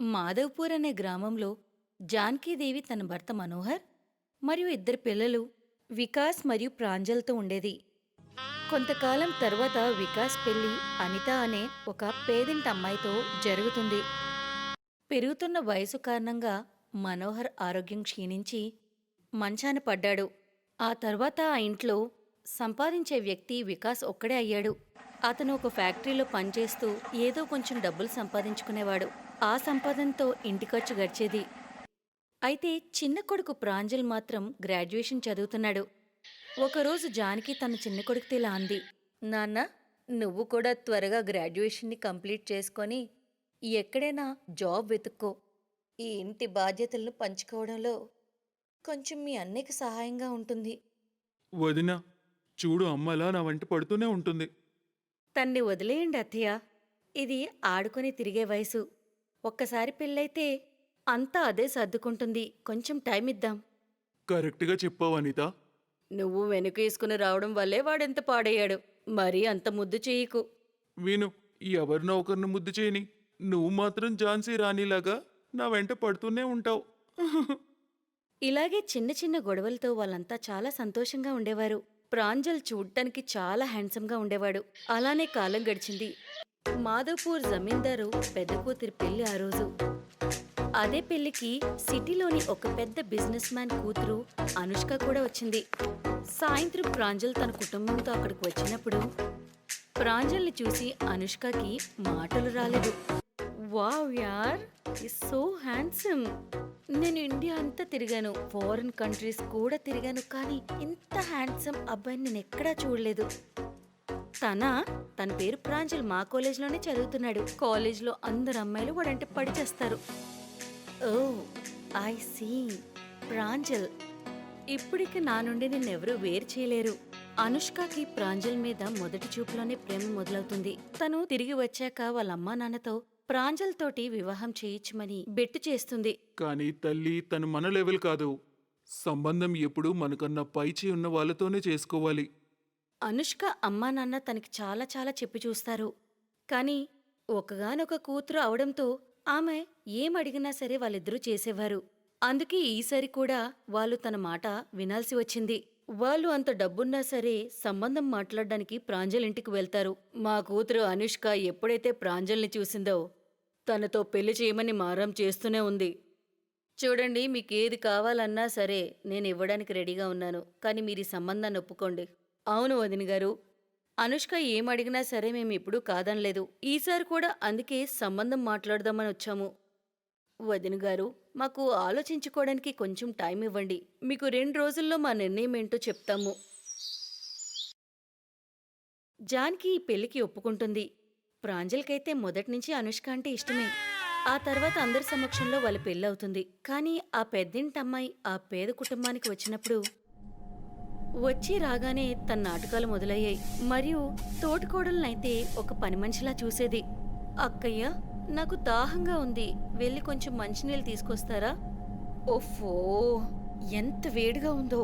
మాధవ్పూర్ అనే గ్రామంలో జానకీదేవి తన భర్త మనోహర్ మరియు ఇద్దరు పిల్లలు వికాస్ మరియు ప్రాంజల్తో ఉండేది. కొంతకాలం తర్వాత వికాస్ పెళ్లి అనిత అనే ఒక పేదింటి అమ్మాయితో జరుగుతుంది. పెరుగుతున్న వయసు కారణంగా మనోహర్ ఆరోగ్యం క్షీణించి మంచాన పడ్డాడు. ఆ తర్వాత ఆ ఇంట్లో సంపాదించే వ్యక్తి వికాస్ ఒక్కడే అయ్యాడు. అతను ఒక ఫ్యాక్టరీలో పనిచేస్తూ ఏదో కొంచెం డబ్బులు సంపాదించుకునేవాడు. ఆ సంపాదనతో ఇంటి ఖర్చు గడిచేది. అయితే చిన్న కొడుకు ప్రాంజల్ మాత్రం గ్రాడ్యుయేషన్ చదువుతున్నాడు. ఒకరోజు జానకి తన చిన్న కొడుకుతో ఇలా అంది, నాన్న, నువ్వు కూడా త్వరగా గ్రాడ్యుయేషన్ని కంప్లీట్ చేసుకొని ఎక్కడైనా జాబ్ వెతుక్కో. ఈ ఇంటి బాధ్యతలను పంచుకోవడంలో కొంచెం మీ అన్నయ్యకి సహాయంగా ఉంటుంది. వదినా, చూడు అమ్మలా నా వెంట పడుతూనే ఉంటుంది. తన్ని వదిలేయండి అత్తయ్య. ఇది ఆడుకొని తిరిగే వయసు. ఒక్కసారి పెళ్ళైతే అంతా అదే సర్దుకుంటుంది. కొంచెం టైం ఇద్దాం. కరెక్ట్గా చెప్పావు అనిత. నువ్వు వెనుకేసుకుని రావడం వల్లే వాడెంత పాడయ్యాడు. మరీ అంత ముద్దు చేయకు. విను, ఎవరినో ఒకరిని ముద్దు చేయని, నువ్వు మాత్రం ఝాన్సీ రాణిలాగా నా వెంట పడుతూనే ఉంటావు. ఇలాగే చిన్న చిన్న గొడవలతో వాళ్ళంతా చాలా సంతోషంగా ఉండేవారు. ప్రాంజల్ చూడ్డానికి చాలా హ్యాండ్సమ్గా ఉండేవాడు. అలానే కాలం గడిచింది. మాధవ్పూర్ జమీందారు పెద్ద కూతురి పెళ్లి ఆ రోజు. అదే పెళ్లికి సిటీలోని ఒక పెద్ద బిజినెస్ మ్యాన్ కూతురు అనుష్క కూడా వచ్చింది. సాయంత్రం ప్రాంజల్ తన కుటుంబంతో అక్కడికి వచ్చినప్పుడు ప్రాంజల్ని చూసి అనుష్కకి మాటలు రాలేదు. వావ్ యార్, సో హ్యాండ్సమ్. నేను ఇండియా అంతా తిరిగాను, ఫారిన్ కంట్రీస్ కూడా తిరిగాను, కానీ ఇంత హ్యాండ్సమ్ అబ్బాయిని నేను ఎక్కడా చూడలేదు. తన పేరు ప్రాంజల్, మా కాలేజ్లోనే చదువుతున్నాడు. కాలేజ్లో అందరు అమ్మాయిలు వాడంటే పడి చేస్తారు. ఓ, ఐ సీ. ప్రాంజల్. ఇప్పటికి నా నుండి నిన్నెవరూ వేరు చేయలేరు. అనుష్కకి ప్రాంజల్ మీద మొదటి చూపులోనే ప్రేమ మొదలవుతుంది. తను తిరిగి వచ్చాక వాళ్ళ అమ్మా నాన్నతో ప్రాంజల్ తోటి వివాహం చేయించమని బెట్టు చేస్తుంది. కానీ తల్లి, తను మన లెవెల్ కాదు. సంబంధం ఎప్పుడూ మనకన్నా పైచి ఉన్న వాళ్ళతోనే చేసుకోవాలి. అనుష్క అమ్మా నాన్న తనకి చాలా చాలా చెప్పి చూస్తారు. కానీ ఒకగానొక కూతురు అవడంతో ఆమె ఏమడిగినా సరే వాళ్ళిద్దరూ చేసేవారు. అందుకే ఈసారి కూడా వాళ్ళు తన మాట వినాల్సి వచ్చింది. వాళ్ళు అంత డబ్బున్నా సరే సంబంధం మాట్లాడడానికి ప్రాంజల్ ఇంటికి వెళ్తారు. మా కూతురు అనుష్క ఎప్పుడైతే ప్రాంజల్ని చూసిందో తనతో పెళ్లి చేయమని మారం చేస్తూనే ఉంది. చూడండి, మీకేది కావాలన్నా సరే నేను ఇవ్వడానికి రెడీగా ఉన్నాను, కానీ మీరు ఈ సంబంధాన్ని ఒప్పుకోండి. అవును వదిన గారు, అనుష్క ఏమడిగినా సరే మేము ఎప్పుడూ కాదనలేదు. ఈసారి కూడా అందుకే సంబంధం మాట్లాడదామని వచ్చాము. వదిన గారు, మాకు ఆలోచించుకోవడానికి కొంచెం టైం ఇవ్వండి. మీకు 2 రోజుల్లో మా నిర్ణయం ఏంటో చెప్తాము. జాన్కి ఈ పెళ్లికి ఒప్పుకుంటుంది. ప్రాంజల్కైతే మొదట్నుంచి అనుష్క అంటే ఇష్టమే. ఆ తర్వాత అందరి సమక్షంలో వాళ్ళ పెళ్ళవుతుంది. కానీ ఆ పెద్దింటమ్మాయి ఆ పేద కుటుంబానికి వచ్చినప్పుడు వచ్చి రాగానే తన నాటకాలు మొదలయ్యాయి. మరియు తోటికోడలనైతే ఒక పని మనిషిలా చూసేది. అక్కయ్య, నాకు దాహంగా ఉంది, వెళ్ళి కొంచెం మంచినీళ్ళు తీసుకొస్తారా? ఓఫో, ఎంత వేడిగా ఉందో!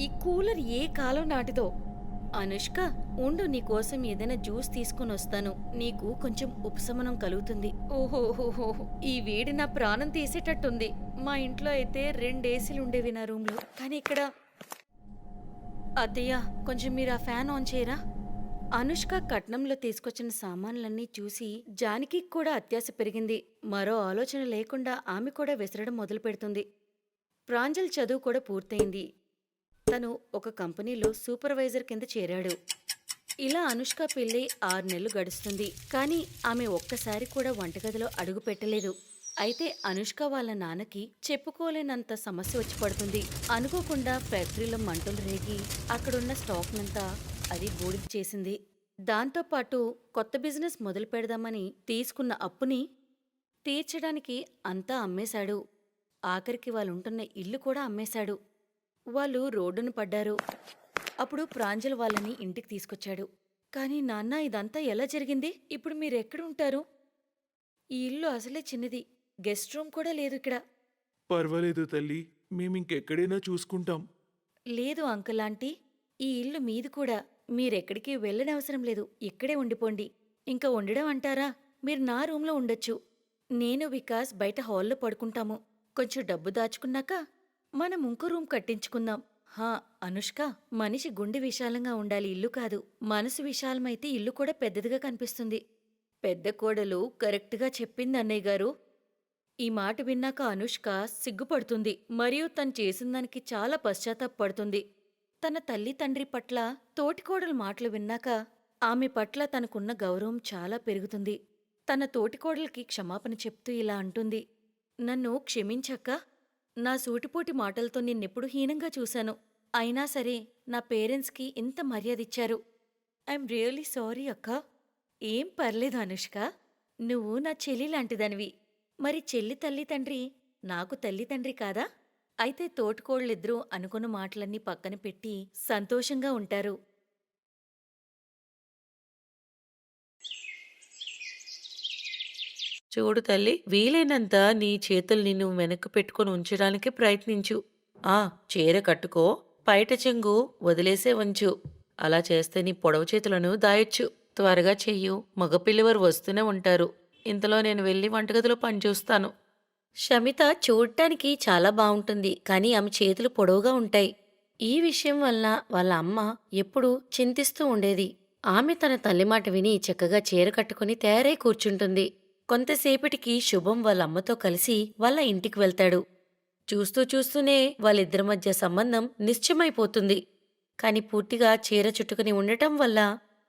ఈ కూలర్ ఏ కాలం నాటిదో! అనుష్క, ఉండు, నీకోసం ఏదైనా జ్యూస్ తీసుకుని వస్తాను. నీకు కొంచెం ఉపశమనం కలుగుతుంది. ఓహోహోహో, ఈ వేడి నా ప్రాణం తీసేటట్టుంది. మా ఇంట్లో అయితే 2 ఏసీలు ఉండేవి నా రూమ్లో, కానీ ఇక్కడ... అత్తయ్య, కొంచెం మీరు ఆ ఫ్యాన్ ఆన్ చేయరా? అనుష్క కట్నంలో తీసుకొచ్చిన సామాన్లన్నీ చూసి జానకి కూడా అత్యాశ పెరిగింది. మరో ఆలోచన లేకుండా ఆమె కూడా విసరడం మొదలు పెడుతుంది. ప్రాంజల్ చదువు కూడా పూర్తయింది. తను ఒక కంపెనీలో సూపర్వైజర్ కింద చేరాడు. ఇలా అనుష్క పెళ్ళి 6 నెలలు గడుస్తుంది. కానీ ఆమె ఒక్కసారి కూడా వంటగదిలో అడుగు పెట్టలేదు. అయితే అనుష్క వాళ్ళ నాన్నకి చెప్పుకోలేనంత సమస్య వచ్చి పడుతుంది. అనుకోకుండా ఫ్యాక్టరీలో మంటలు రేగి అక్కడున్న స్టాక్నంతా అది బూడిద చేసింది. దాంతోపాటు కొత్త బిజినెస్ మొదలు పెడదామని తీసుకున్న అప్పుని తీర్చడానికి అంతా అమ్మేశాడు. ఆఖరికి వాళ్ళుంటున్న ఇల్లు కూడా అమ్మేశాడు. వాళ్ళు రోడ్డున పడ్డారు. అప్పుడు ప్రాంజల్ వాళ్ళని ఇంటికి తీసుకొచ్చాడు. కానీ నాన్న, ఇదంతా ఎలా జరిగింది? ఇప్పుడు మీరెక్కడుంటారు? ఈ ఇల్లు అసలే చిన్నది, గెస్ట్ రూమ్ కూడా లేదు ఇక్కడ. పర్వాలేదు తల్లి, మేమింకెక్కడైనా చూసుకుంటాం. లేదు అంకుల్ ఆంటీ, ఈ ఇల్లు మీది కూడా. మీరెక్కడికి వెళ్ళనవసరం లేదు, ఇక్కడే ఉండిపోండి. ఇంకా ఉండడం అంటారా? మీరు నా రూంలో ఉండొచ్చు. నేను వికాస్ బయట హాల్లో పడుకుంటాము. కొంచెం డబ్బు దాచుకున్నాక మనం ఇంకో రూమ్ కట్టించుకుందాం. హా, అనుష్క, మనిషి గుండె విశాలంగా ఉండాలి, ఇల్లు కాదు. మనసు విశాలమైతే ఇల్లు కూడా పెద్దదిగా కనిపిస్తుంది. పెద్ద కోడలు కరెక్ట్‌గా చెప్పింది అన్నయ్య గారు. ఈ మాట విన్నాక అనుష్క సిగ్గుపడుతుంది మరియు తను చేసిన దానికి చాలా పశ్చాత్తాపపడుతుంది. తన తల్లి తండ్రి పట్ల తోటికోడలు మాటలు విన్నాక ఆమె పట్ల తనకున్న గౌరవం చాలా పెరుగుతుంది. తన తోటికోడలికి క్షమాపణ చెప్తూ ఇలా అంటుంది. నన్ను క్షమించక్క. నా సూటిపోటి మాటలతో నిన్నెప్పుడు హీనంగా చూశాను. అయినా సరే నా పేరెంట్స్కి ఇంత మర్యాదిచ్చారు. ఐఎమ్ రియల్లీ సారీ అక్క. ఏం పర్లేదు అనుష్క. నువ్వు నా చెల్లి లాంటిదానివి. మరి చెల్లి తల్లి తండ్రి నాకు తల్లి తండ్రి కాదా? అయితే తోటికోళ్ళిద్దరూ అనుకున్న మాటలన్నీ పక్కన పెట్టి సంతోషంగా ఉంటారు. చూడు తల్లి, వీలైనంత నీ చేతుల్ని నువ్వు వెనక్కు పెట్టుకొని ఉంచడానికి ప్రయత్నించు. చీర కట్టుకో, పైట చెంగు వదిలేసే ఉంచు. అలా చేస్తే నీ పొడవు చేతులను దాయొచ్చు. త్వరగా చెయ్యు, మగపిల్లవారు వస్తూనే ఉంటారు. ఇంతలో నేను వెళ్ళి వంటగదిలో పనిచూస్తాను. షమిత చూడ్డానికి చాలా బావుంటుంది, కానీ ఆమె చేతులు పొడవుగా ఉంటాయి. ఈ విషయం వల్ల వాళ్ళ అమ్మ ఎప్పుడూ చింతిస్తూ ఉండేది. ఆమె తన తల్లి మాట విని చక్కగా చీర కట్టుకుని తయారై కూర్చుంటుంది. కొంతసేపటికి శుభం వాళ్ళ అమ్మతో కలిసి వాళ్ళ ఇంటికి వెళ్తాడు. చూస్తూ చూస్తూనే వాళ్ళిద్దరి మధ్య సంబంధం నిశ్చయమైపోతుంది. కాని పూర్తిగా చీర చుట్టుకుని ఉండటం వల్ల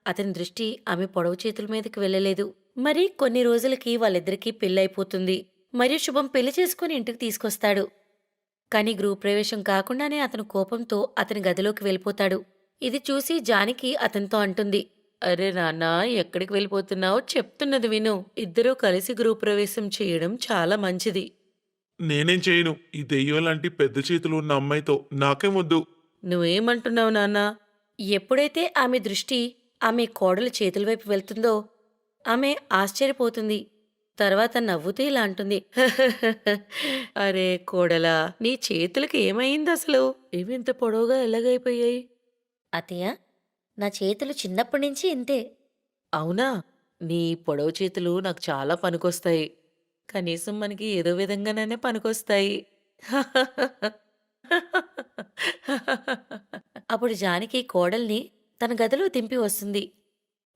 అతని దృష్టి ఆమె పొడవు చేతుల మీదకి వెళ్ళలేదు. మరి కొన్ని రోజులకి వాళ్ళిద్దరికీ పెళ్ళైపోతుంది. మరియు శుభం పెళ్లి చేసుకుని ఇంటికి తీసుకొస్తాడు. కాని గృహప్రవేశం కాకుండానే అతను కోపంతో అతని గదిలోకి వెళ్ళిపోతాడు. ఇది చూసి జానకి అతనితో అంటుంది. అరే నాన్నా, ఎక్కడికి వెళ్ళిపోతున్నావో చెప్తున్నది విను. ఇద్దరూ కలిసి గృహప్రవేశం చేయడం చాలా మంచిది. నేనేం చేయను. ఈ దెయ్యం లాంటి పెద్ద చేతులు ఉన్న అమ్మాయితో నాకేం వద్దు. నువ్వేమంటున్నావు నాన్నా? ఎప్పుడైతే ఆమె దృష్టి ఆమె కోడలు చేతుల వైపు వెళ్తుందో ఆమె ఆశ్చర్యపోతుంది. తర్వాత నవ్వుతూ ఇలా అంటుంది. అరే కోడలా, నీ చేతులకి ఏమైంది అసలు? ఇవింత పొడవుగా ఎలాగైపోయాయి? అత్తయ్య, నా చేతులు చిన్నప్పటినుంచి ఇంతే. అవునా? నీ పొడవు చేతులు నాకు చాలా పనికొస్తాయి. కనీసం మనకి ఏదో విధంగానైనా పనికొస్తాయి. అప్పుడు జానకి కోడల్ని తన గదిలో దింపి వస్తుంది.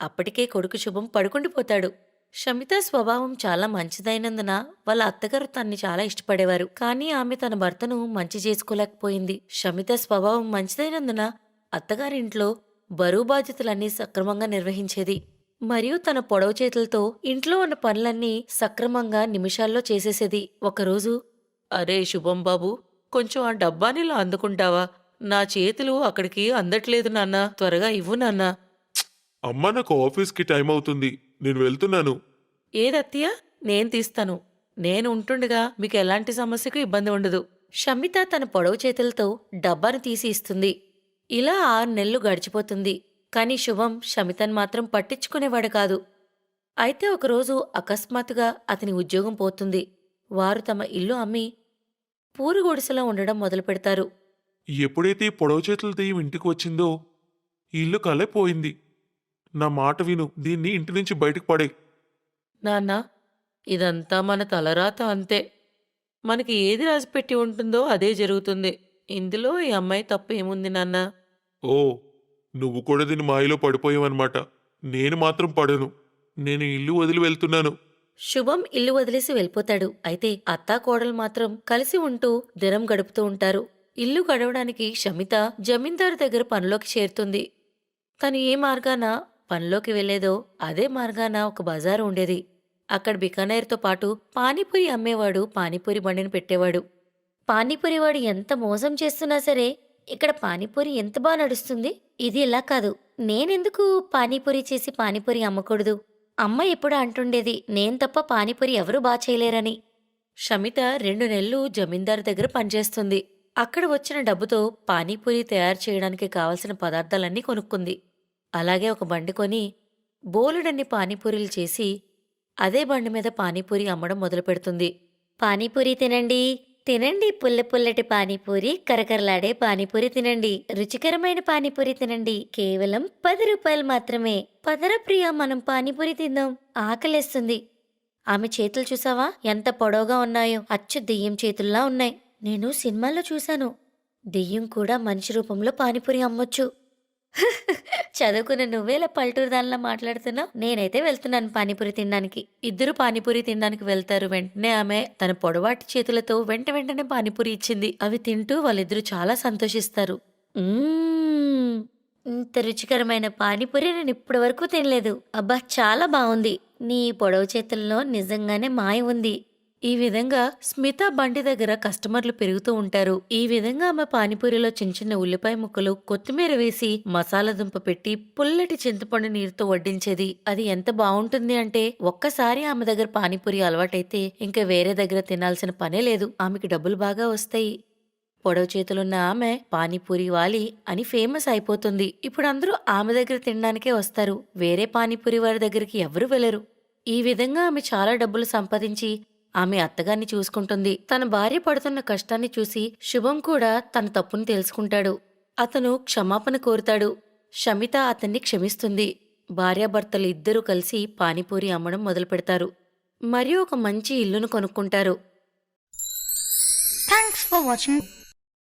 అప్పటికే కొడుకు శుభం పడుకుండిపోతాడు. షమిత స్వభావం చాలా మంచిదైనందున వాళ్ళ అత్తగారు తన్ని చాలా ఇష్టపడేవారు. కానీ ఆమె తన భర్తను మంచి చేసుకోలేకపోయింది. షమిత స్వభావం మంచిదైనందున అత్తగారింట్లో బరువు బాధ్యతలన్నీ సక్రమంగా నిర్వహించేది. మరియు తన పొడవు చేతులతో ఇంట్లో ఉన్న పనులన్నీ సక్రమంగా నిమిషాల్లో చేసేసేది. ఒకరోజు, అరే శుభం బాబు, కొంచెం ఆ డబ్బానిలా అందుకుంటావా? నా చేతులు అక్కడికి అందట్లేదు నాన్నా, త్వరగా ఇవ్వు నాన్నా. అమ్మా, నాకు ఆఫీస్కి టైం అవుతుంది. నేను వెళ్తున్నాను. ఏదత్తయ్య, నేను తీస్తాను. నేను ఉంటుండగా మీకు ఎలాంటి సమస్యకు ఇబ్బంది ఉండదు. షమిత తన పొడవు చేతులతో డబ్బాను తీసి ఇస్తుంది. ఇలా 6 నెలలు గడిచిపోతుంది. కాని శుభం షమితన్ మాత్రం పట్టించుకునేవాడు కాదు. అయితే ఒకరోజు అకస్మాత్తుగా అతని ఉద్యోగం పోతుంది. వారు తమ ఇల్లు అమ్మి పూరు గుడిసెలో ఉండడం మొదలుపెడతారు. ఎప్పుడైతే ఈ పొడవు చేతుల దెయ్యం ఇంటికి వచ్చిందో ఈ ఇల్లు కలైపోయింది. నా మాట విను. దీన్ని ఇంటి నుంచి బయటకు పడే. నాన్నా, ఇదంతా మన తలరాత అంతే. మనకి ఏది రాసిపెట్టి ఉంటుందో అదే జరుగుతుంది. ఇందులో ఈ అమ్మాయి తప్పు ఏముంది నాన్నా? ఓ, నువ్వు కూడా దీని మాయలో పడిపోయావన్నమాట. నేను మాత్రం పడను. నేను ఈ ఇల్లు వదిలి వెళ్తున్నాను. శుభం ఇల్లు వదిలేసి వెళ్ళిపోతాడు. అయితే అత్తా కోడలు మాత్రం కలిసి ఉంటూ దినం గడుపుతూ ఉంటారు. ఇల్లు గడవడానికి షమిత జమీందారు దగ్గర పనిలోకి చేరుతుంది. తను ఏ మార్గాన పనిలోకి వెళ్లేదో అదే మార్గాన ఒక బజారు ఉండేది. అక్కడ బికానేర్తో పాటు పానీపూరి అమ్మేవాడు పానీపూరి బండిని పెట్టేవాడు. పానీపూరివాడు ఎంత మోసం చేస్తున్నా సరే ఇక్కడ పానీపూరి ఎంత బాగా నడుస్తుంది. ఇది ఇలా కాదు. నేనెందుకు పానీపూరి చేసి పానీపూరి అమ్మకూడదు? అమ్మ ఎప్పుడు అంటుండేది, నేను తప్ప పానీపూరి ఎవరూ బాగా చేయలేరని. షమిత 2 నెలలు జమీందారు దగ్గర పనిచేస్తుంది. అక్కడ వచ్చిన డబ్బుతో పానీపూరి తయారు చేయడానికి కావలసిన పదార్థాలన్నీ కొనుక్కుంది. అలాగే ఒక బండి కొని బోలెడన్ని పానీపూరీలు చేసి అదే బండి మీద పానీపూరి అమ్మడం మొదలుపెడుతుంది. పానీపూరి తినండి, తినండి, పుల్ల పుల్లటి పానీపూరి, కరకరలాడే పానీపూరి తినండి, రుచికరమైన పానీపూరి తినండి, కేవలం 10 రూపాయలు మాత్రమే. పదర ప్రియా, మనం పానీపూరి తిందాం, ఆకలేస్తుంది. ఆమె చేతులు చూసావా ఎంత పొడవుగా ఉన్నాయో, అచ్చు దెయ్యం చేతుల్లా ఉన్నాయి. నేను సినిమాల్లో చూశాను, దెయ్యం కూడా మనిషి రూపంలో పానీపూరి అమ్మొచ్చు. చదువుకున్న నువ్వేలా పల్లెటూరు దానిలా మాట్లాడుతున్నావు? నేనైతే వెళ్తున్నాను పానీపూరి తినడానికి. ఇద్దరు పానీపూరి తినడానికి వెళ్తారు. వెంటనే ఆమె తన పొడవాటి చేతులతో వెంటనే పానీపూరి ఇచ్చింది. అవి తింటూ వాళ్ళిద్దరూ చాలా సంతోషిస్తారు. మ్మ్. ఇంత రుచికరమైన పానీపూరి నేను ఇప్పటి వరకు తినలేదు. అబ్బా చాలా బాగుంది. నీ పొడవు చేతుల్లో నిజంగానే మాయ ఉంది. ఈ విధంగా స్మిత బండి దగ్గర కస్టమర్లు పెరుగుతూ ఉంటారు. ఈ విధంగా ఆమె పానీపూరిలో చిన్న ఉల్లిపాయ ముక్కలు, కొత్తిమీర వేసి మసాలా దుంప పెట్టి పుల్లటి చింతపండు నీరుతో వడ్డించేది. అది ఎంత బాగుంటుంది అంటే ఒక్కసారి ఆమె దగ్గర పానీపూరి అలవాటైతే ఇంకా వేరే దగ్గర తినాల్సిన పనే లేదు. ఆమెకి డబ్బులు బాగా వస్తాయి. పొడవు చేతులున్న ఆమె పానీపూరి వాలి అని ఫేమస్ అయిపోతుంది. ఇప్పుడు అందరూ ఆమె దగ్గర తినడానికే వస్తారు. వేరే పానీపూరి వారి దగ్గరికి ఎవరూ వెళ్లరు. ఈ విధంగా ఆమె చాలా డబ్బులు సంపాదించి ఆమె అత్తగారిని చూసుకుంటుంది. తన భార్య పడుతున్న కష్టాన్ని చూసి శుభం కూడా తన తప్పును తెలుసుకుంటాడు. అతను క్షమాపణ కోరుతాడు. షమిత అతన్ని క్షమిస్తుంది. భార్యాభర్తలు ఇద్దరూ కలిసి పానీపూరి అమ్మడం మొదలుపెడతారు. మరియు ఒక మంచి ఇల్లును కొనుక్కుంటారు. Thanks for watching.